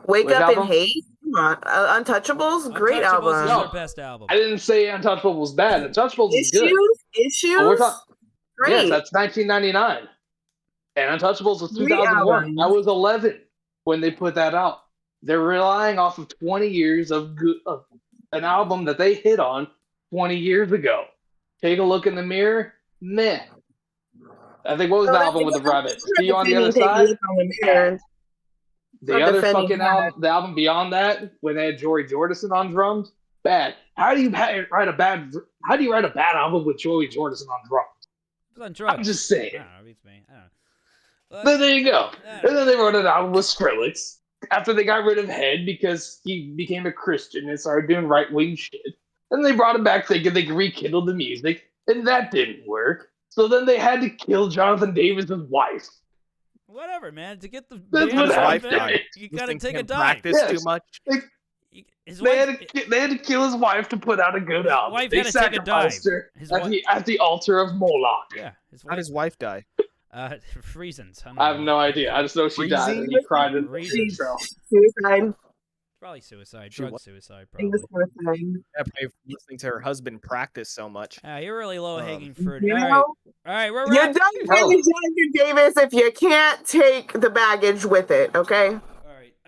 Wake Up and Hate. Come on. Untouchables, great album. Untouchables is their best album. I didn't say Untouchables was bad. Untouchables is good. Issues? Great. Yes, that's 1999. And Untouchables was 2001. I was 11 when they put that out. They're relying off of 20 years of an album that they hit on 20 years ago. Take a look in the mirror. Meh. I think, what was the album with the rabbit? See You on the Other Side? The other fucking album, the album beyond that, when they had Joey Jordison on drums, bad. How do you write a bad album with Joey Jordison on drums? On drugs. I'm just saying. I don't know, beats me. I don't know. But there you go. And then they wrote an album with Skrillex after they got rid of Head because he became a Christian and started doing right-wing shit. And they brought him back thinking they could rekindle the music, and that didn't work. So then they had to kill Jonathan Davis' wife. Whatever, man. To get the That's what wife died. you gotta take a dive. Practice too much. They had to kill his wife to put out a good album. Wife They had to take a dive. sacrificed her at the altar of Moloch. Yeah. How does his wife die? Reasons. I have no idea. I just know she died and he cried in the intro. Suicide. Probably suicide. Drug suicide, It was probably. suicide. Yeah, probably listening to her husband practice so much. You're really low-hanging fruit. You All right. know, All right, we're you're done with Jonathan Davis if you can't take the baggage with it, okay?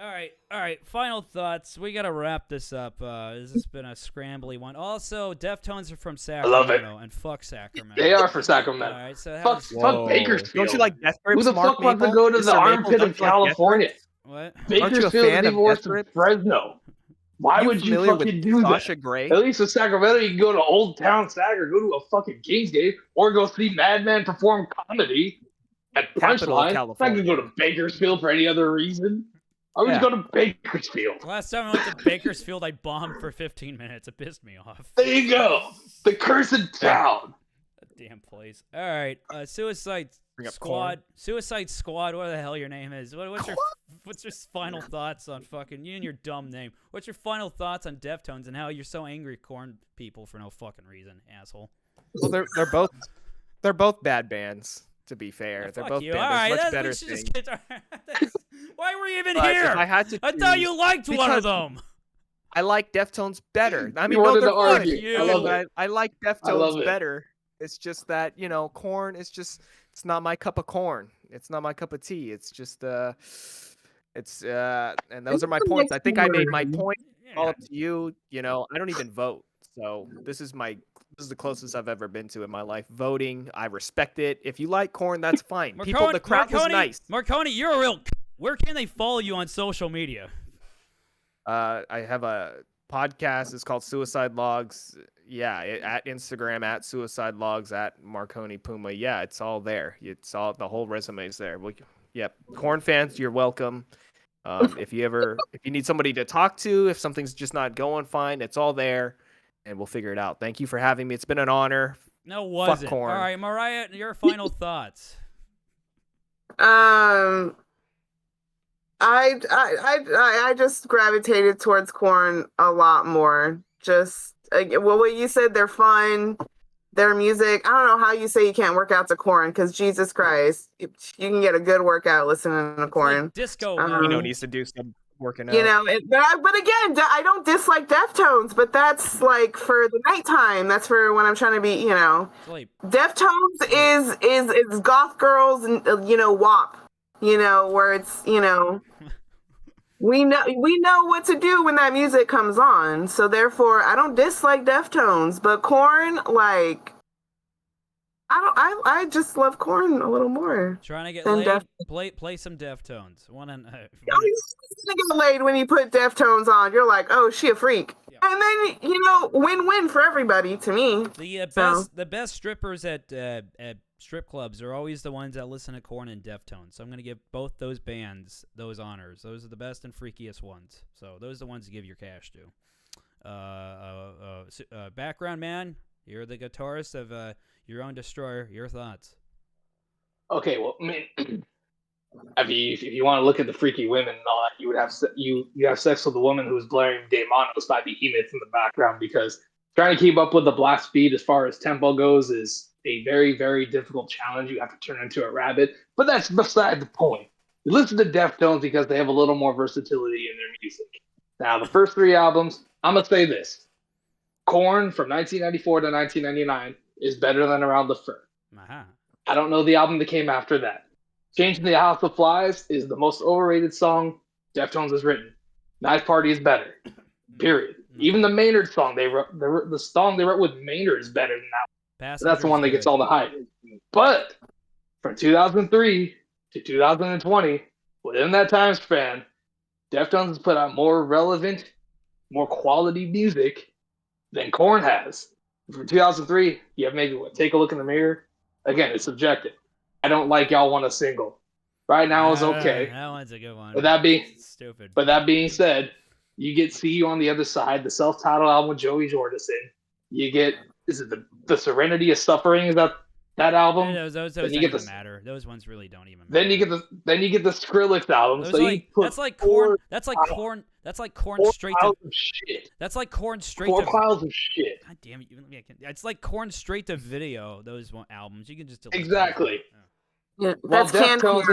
All right. Final thoughts. We got to wrap this up. This has been a scrambly one. Also, Deftones are from Sacramento. And fuck Sacramento. They are for Sacramento. All right, so Fuck Bakersfield. Don't you like Death Grips? Who the fuck wants to go to the armpit of California? What? Bakersfield divorced from Fresno. Why would you fucking do that? Sasha Grey? At least in Sacramento, you can go to Old Town Sac or go to a fucking Kings game or go see Madman perform comedy at Punchline. I'm not going to go to Bakersfield for any other reason. I would go to Bakersfield. Last time I went to Bakersfield, I bombed for 15 minutes. It pissed me off. There you go. The cursed town. That damn place. All right. Suicide Squad. Korn. Suicide Squad, whatever the hell your name is. What's your final thoughts on fucking you and your dumb name? What's your final thoughts on Deftones and how you're so angry at Korn people for no fucking reason, asshole? Well, they're both bad bands. To be fair, they're both bands. Much better things. Why were you even here? I thought you liked one of them. I like Deftones better. I mean, no, they're argue. I love it. I like Deftones better. It's just that, Korn is just, it's not my cup of corn. It's not my cup of tea. It's just, and those are my points. I think I made my point. All up to you. I don't even vote. So this is the closest I've ever been to in my life. Voting, I respect it. If you like Korn, that's fine. The crowd was nice. Marconi, you're a real. Where can they follow you on social media? I have a podcast. It's called Suicide Logs. Yeah, at Instagram, at Suicide Logs, at Marconi Puma. Yeah, it's all there. It's all, the whole resume's there. Yep. Korn fans, you're welcome. If you need somebody to talk to, if something's just not going fine, it's all there. And we'll figure it out. Thank you for having me. It's been an honor. No, it wasn't. Fuck Korn. All right, Mariah, your final thoughts. I just gravitated towards Korn a lot more. Just what you said, they're fun. Their music, I don't know how you say you can't work out to Korn, because Jesus Christ, you can get a good workout listening to Korn. Like disco. Needs to do some working out. But again, I don't dislike Deftones, but that's like for the nighttime. That's for when I'm trying to be, Sleep. Deftones is goth girls and WAP, where it's we know what to do when that music comes on. So therefore, I don't dislike Deftones, but Korn, like, I just love Korn a little more. Trying to get than laid? Play some Deftones. You're gonna get laid when you put Deftones on. You're like, oh, she a freak. Yeah. And then win-win for everybody to me. The best strippers at strip clubs are always the ones that listen to Korn and Deftones. So I'm gonna give both those bands those honors. Those are the best and freakiest ones. So those are the ones to give your cash to. Background man, you're the guitarist of Your Own Destroyer. Your thoughts? Okay, well, I mean, if you want to look at the freaky women and all that, you would have you have sex with a woman who's blaring Daimonos by Behemoth in the background, because trying to keep up with the blast beat as far as tempo goes is a very, very difficult challenge. You have to turn into a rabbit, but that's beside the point. You listen to Deftones because they have a little more versatility in their music. Now, the first 3 albums, I'm gonna say this: Korn from 1994 to 1999 is better than Around the Fur. Uh-huh. I don't know the album that came after that. Changing the House of Flies is the most overrated song Deftones has written. Night Party is better. Period. Even the Maynard song they wrote, the song they wrote with Maynard is better than that. So that's the one that gets all the hype. But from 2003 to 2020, within that time span, Deftones has put out more relevant, more quality music than Korn has. From 2003, you have maybe Take a Look in the Mirror. Again, it's subjective. I don't like Y'all Want a Single. Right Now is okay. That one's a good one. But that being stupid. But that being said, you get See You on the Other Side, the self-titled album with Joey Jordison. You get the Serenity of Suffering, is that album? Those don't even matter. Those ones really don't even matter. Then you get the Skrillex album. That's like Korn. That's like Korn straight to shit. That's like Korn straight to 4 to piles of shit. God damn it! It's like Korn straight to video. Those albums you can just delete. Exactly. Yeah, While Deftones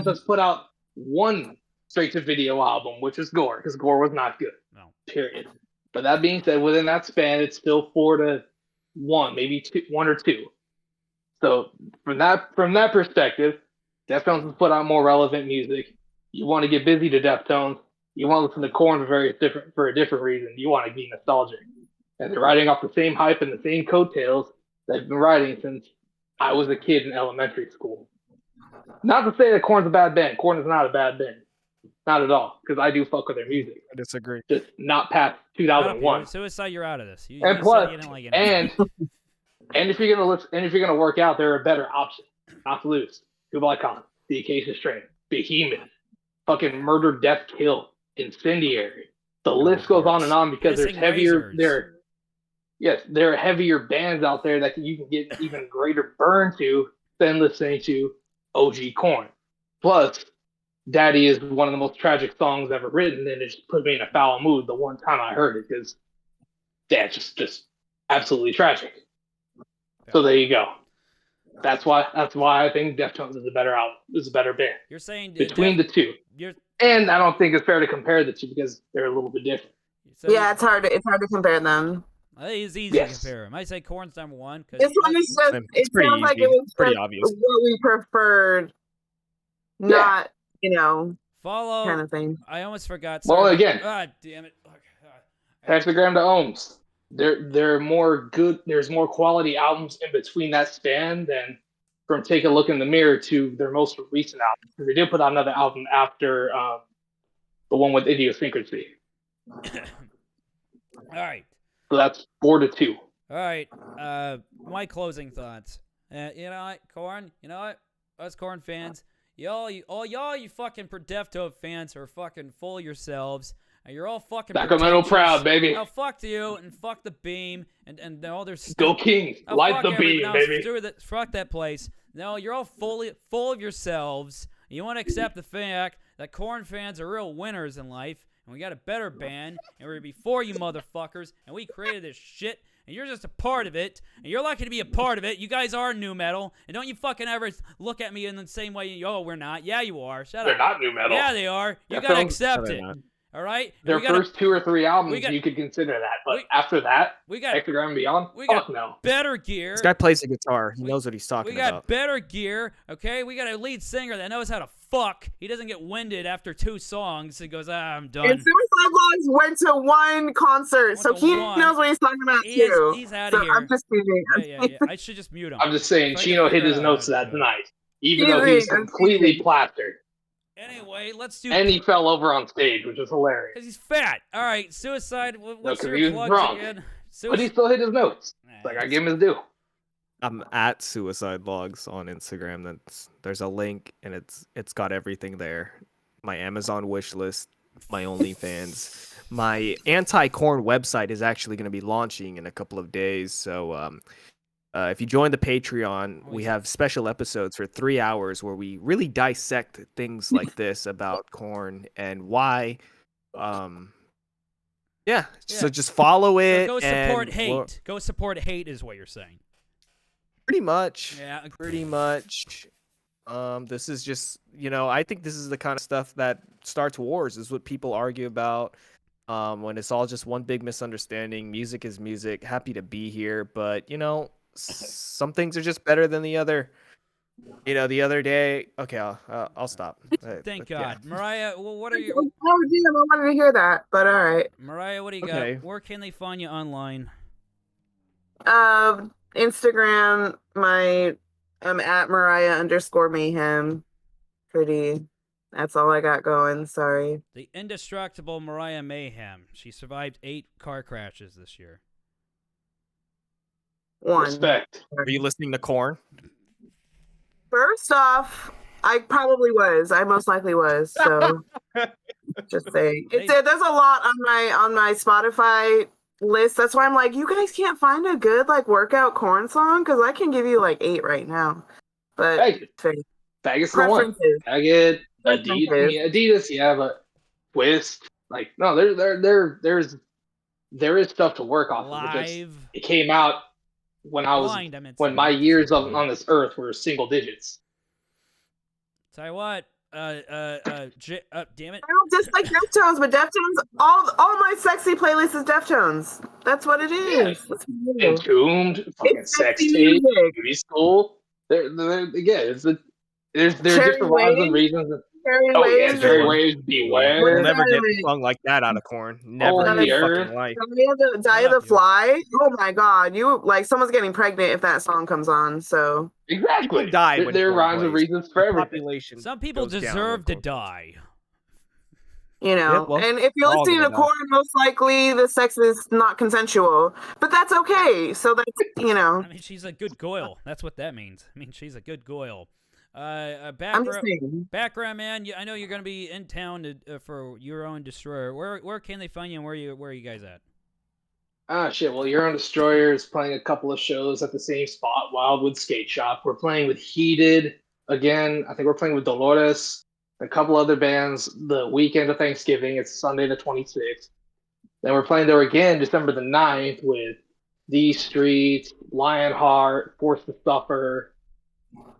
has put out one straight to video album, which is Gore, because Gore was not good. No. Period. But that being said, within that span, it's still 4 to 1, maybe 1 or 2. So from that perspective, Deftones has put out more relevant music. You want to get busy to Deftones. You want to listen to Korn for a different reason. You want to be nostalgic. And they're riding off the same hype and the same coattails that they've been riding since I was a kid in elementary school. Not to say that Korn's a bad band. Korn is not a bad band. Not at all, because I do fuck with their music. I disagree. Just not past 2001. Suicide, you're out of this. And if you're gonna work out, there are better options. Not to lose. Kublai Khan, The Acacia Strain, Behemoth, fucking Murder, Death, Kill, Incendiary. The list goes on and on, because there's heavier. There are heavier bands out there that you can get even greater burn to than listening to OG Korn. Plus, Daddy is one of the most tragic songs ever written, and it just put me in a foul mood the one time I heard it, because that's just absolutely tragic. Yeah. So there you go. That's why I think Deftones is a better album, is a better band. You're saying between the two. And I don't think it's fair to compare the two, because they're a little bit different. Yeah, it's hard to compare them. It's easy to compare them. I say Korn's number 1. It sounds like it was pretty obvious. What we preferred, not follow kind of thing. I almost forgot. Well, again, God damn it! Hexagram to Ohms. They're more good. There's more quality albums in between that span than from Take a Look in the Mirror to their most recent album. Because they did put out another album after the one with Idiosyncrasy. All right. So that's 4 to 2. All right. My closing thoughts. You know what, Korn? You know what? Us Korn fans, y'all, you fucking Deftones fans are fucking full of yourselves. And you're all fucking Sacramento proud, baby. Oh, fuck you, and fuck the Beam, and all their stuff. Go Kings. Light the Beam, baby. Fuck that place. No, you're all full of yourselves. You want to accept the fact that Korn fans are real winners in life, and we got a better band, and we're before you motherfuckers, and we created this shit, and you're just a part of it, and you're lucky to be a part of it. You guys are new metal, and don't you fucking ever look at me in the same way. Oh, we're not. Yeah, you are. Shut up. They're not new metal. Yeah, they are. You gotta accept it. All right? Their first 2 or 3 albums, you could consider that. But after that, Hexagram and Beyond, fuck no. Better gear. This guy plays the guitar. He knows what he's talking about. We got better gear, okay? We got a lead singer that knows how to fuck. He doesn't get winded after 2 songs and goes, I'm done. And so is Suicide Logs went to one concert, so he knows what he's talking about too. He's out of here. I'm just kidding. Yeah. I should just mute him. I'm just saying, Chino hit his notes that night, even though he was completely plastered. Anyway, let's do. And he fell over on stage, which was hilarious. Because he's fat. All right, Suicide. What's your he was plugs drunk. again? But he still hit his notes. Like, I give him his due. I'm at Suicide Logs on Instagram. There's a link, and it's got everything there. My Amazon wish list, my OnlyFans, my anti-Korn website is actually going to be launching in a couple of days. So if you join the Patreon, we have special episodes for 3 hours where we really dissect things like this about Korn and why. Yeah. So just follow it. So go support hate. Go support hate is what you're saying. Pretty much. Yeah. Pretty much. This is just, I think this is the kind of stuff that starts wars, is what people argue about. When it's all just one big misunderstanding. Music is music. Happy to be here, but some things are just better than the other. The other day. Okay, I'll stop. Thank God, yeah. Mariah. Well, what are you? Oh damn! I wanted to hear that, but all right. Mariah, what do you got? Where can they find you online? Instagram. I'm at Mariah_Mayhem. That's all I got going. Sorry. The indestructible Mariah Mayhem. She survived 8 car crashes this year. 1. Respect. Are you listening to Korn? First off, I probably was. I most likely was. So just saying. There's a lot on my Spotify list. That's why I'm like, you guys can't find a good workout Korn song, because I can give you 8 right now. But Vegas the one. I get Adidas, yeah, but Twist. No, there is stuff to work off of. It came out when when my years on this earth were single digits. Tell you what, damn it. I don't dislike Deftones, but Deftones, all my sexy playlist is Deftones. That's what it is. Yeah. Entombed, fucking Sex Tape, Beauty School. There's different rhymes and reasons. Cherry Waves, Beware. We'll never get a song like that out of Korn. Never in your fucking life. Die of the Fly. Oh my God, someone's getting pregnant if that song comes on. So exactly, there are rhymes and reasons for everything. Some people deserve to die. And if you're listening to Korn, most likely the sex is not consensual, but that's okay. So that's I mean, she's a good goyle. That's what that means. I mean, she's a good goyle. Background man, I know you're going to be in town for Your Own Destroyer. Where can they find you, and where are you guys at? Shit. Well, Your Own Destroyer is playing a couple of shows at the same spot, Wildwood Skate Shop. We're playing with Heated again. I think we're playing with Dolores, a couple other bands the weekend of Thanksgiving. It's Sunday the 26th. Then we're playing there again December the 9th with The Streets, Lionheart, Force to Suffer.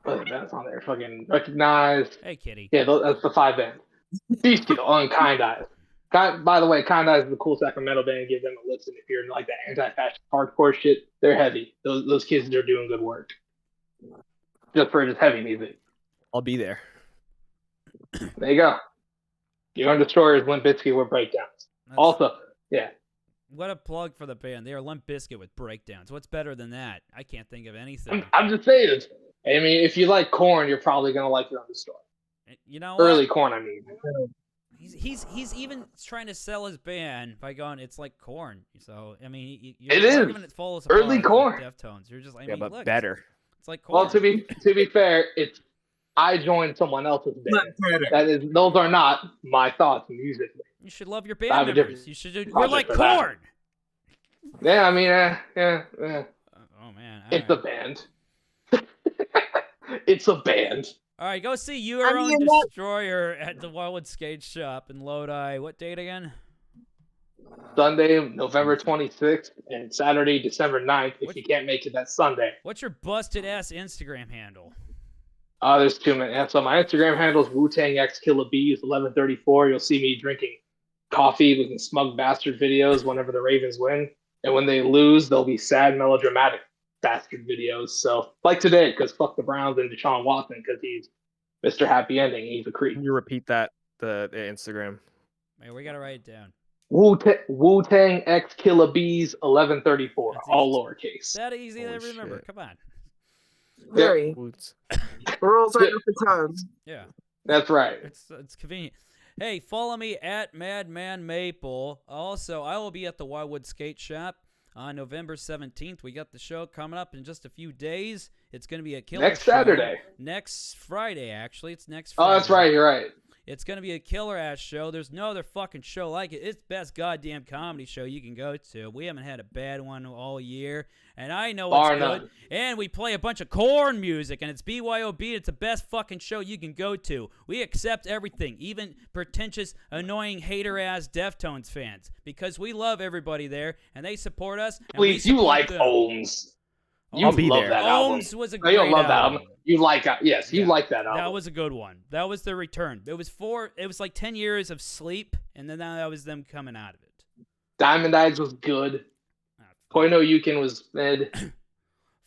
Other bands on there, fucking Recognized. Hey, kitty. Yeah, that's the 5 bands. Bestial and Kind Eyes. By the way, Kind Eyes is the cool Sacramento band. Give them a listen if you're in that anti-fascist hardcore shit. They're heavy. Those kids are doing good work. Just for just heavy music. I'll be there. There you go. Your Own Destroyers, Limp Bizkit with breakdowns. Also, yeah. What a plug for the band. They are Limp Bizkit with breakdowns. What's better than that? I can't think of anything. I'm just saying. I mean, if you like Korn, you're probably gonna like Your Own Destroyer. You know, early Korn, I mean. He's even trying to sell his band by going, it's like Korn. So I mean, it is early Korn. Deftones. You're just, but look, better. It's like Korn. Well, to be fair, I joined someone else's band. Those are not my thoughts musically. You should love your band members. You should. We're like Korn. Yeah, I mean, yeah. Oh man, it's a band. It's a band. All right, go see Your Own Destroyer at the Wildwood Skate Shop in Lodi. What date again? Sunday, November 26th, and Saturday, December 9th, if you can't make it that Sunday. What's your busted-ass Instagram handle? There's too many. So my Instagram handle is WuTangXKillaBee. It's 1134. You'll see me drinking coffee, looking smug bastard videos whenever the Ravens win. And when they lose, they'll be sad, melodramatic bastard videos. So, like today, because fuck the Browns and Deshaun Watson, because he's Mr. Happy Ending. He's a creep. Can you repeat that, the Instagram? Man, we got to write it down. Wu-Tang X Killer Bees 1134, That's all easy. lowercase. That easy to Holy remember. shit. Come on. Very. Woots. Rolls right off the tongue. Yeah. That's right. It's convenient. Hey, follow me at Madman Maple. Also, I will be at the Wildwood Skate Shop on November 17th. We got the show coming up in just a few days. It's going to be a killer Next show. Saturday. Next Friday, actually. It's next Friday. Oh, that's right. You're right. It's going to be a killer-ass show. There's no other fucking show like it. It's the best goddamn comedy show you can go to. We haven't had a bad one all year, and I know it's Bar good. none. And we play a bunch of Korn music, and it's BYOB. It's the best fucking show you can go to. We accept everything, even pretentious, annoying, hater-ass Deftones fans, because we love everybody there, and they support us. And Please, we you support like them. Ohms. You I'll be love there. that album. Ohms was a No, great you don't love that album. album. You like yes, you Yeah. like that album. That was a good one. That was the return. It was like 10 years of sleep, and then that was them coming out of it. Diamond Eyes was good. Ah, Koi no Yukin was mid.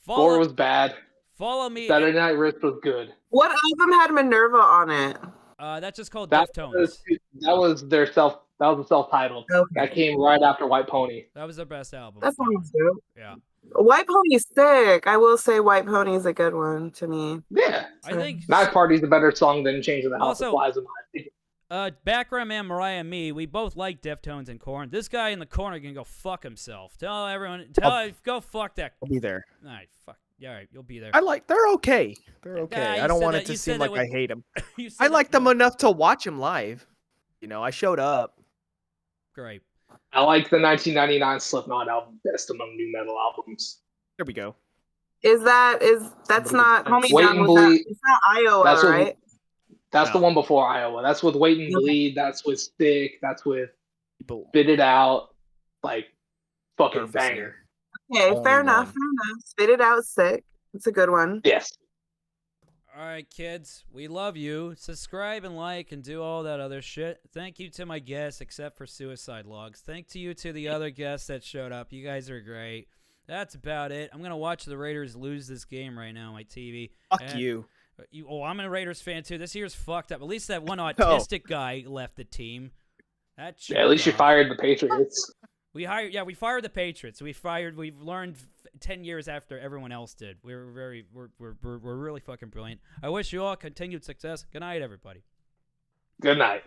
Gore was bad. Follow me. Saturday Night Wrist was good. What album had Minerva on it? That's just called That Deftones. was their self-titled. Okay. That came right after White Pony. That was their best album. That sounds good. Yeah. White Pony's sick. I will say White Pony's a good one to me. Yeah. I think Night Party's a better song than Changing the House Also- of Flies in my opinion. Background man Mariah and me, we both like Deftones and Korn. This guy in the corner can go fuck himself. Tell everyone, go fuck that. I'll be there. All right, fuck. Yeah, all right, you'll be there. They're okay. They're okay. Yeah, you I don't said want that- it to you seem said that like I with- hate them. You I said like it- them enough to watch them live. You know, I showed up. Great. I like the 1999 Slipknot album, best among new metal albums. There we go. That's not Homie Wait Down and with that. Bleed. It's not Iowa, That's what- right? That's the No. one before Iowa. That's with Wait and Okay. Bleed. That's with Stick. That's with People. Spit It Out. Like, fucking Surface banger. here. Okay, Only fair enough. one. Fair enough. Spit It Out sick. It's a good one. Yes. All right, kids, we love you. Subscribe and like and do all that other shit. Thank you to my guests, except for Suicide Logs. Thank you to the other guests that showed up. You guys are great. That's about it. I'm gonna watch the Raiders lose this game right now on my TV. Fuck And- you. I'm a Raiders fan too. This year's fucked up. At least that one autistic guy left the team. That Yeah, at least you off. fired the Patriots. We fired the Patriots. We've learned 10 years after everyone else did. We're really fucking brilliant. I wish you all continued success. Good night, everybody. Good night.